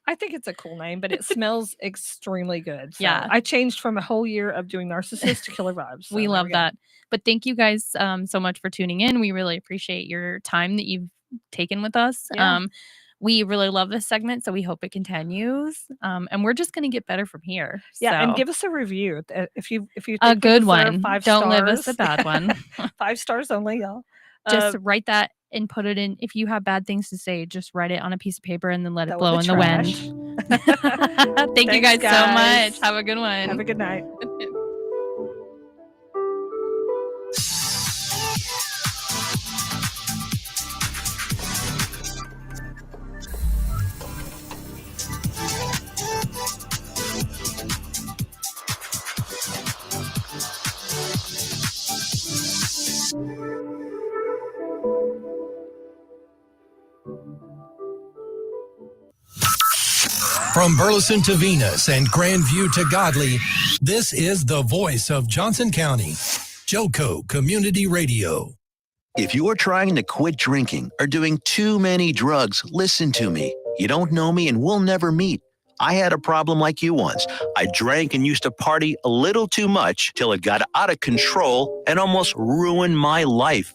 I think it's a cool name, but it smells extremely good. So Yeah. I changed from a whole year of doing Narcissist to Killer Vibes. So We there love go. that. But thank you guys so much for tuning in. We really appreciate your time that you've taken with us. Yeah. We really love this segment, so we hope it continues. And we're just going to get better from here. Yeah, and So, give us a review if you think a we good deserve one. 5 Don't stars. leave us a bad one. 5 stars only, y'all. Just write that and put it in. If you have bad things to say, just write it on a piece of paper and then let it Throw blow in the trash. wind. Thank you Thanks, guys so guys. much. Have a good one. Have a good night. From Burleson to Venus and Grandview to Godly, this is the voice of Johnson County, Joco Community Radio. If you are trying to quit drinking or doing too many drugs, listen to me. You don't know me and we'll never meet. I had a problem like you once. I drank and used to party a little too much till it got out of control and almost ruined my life.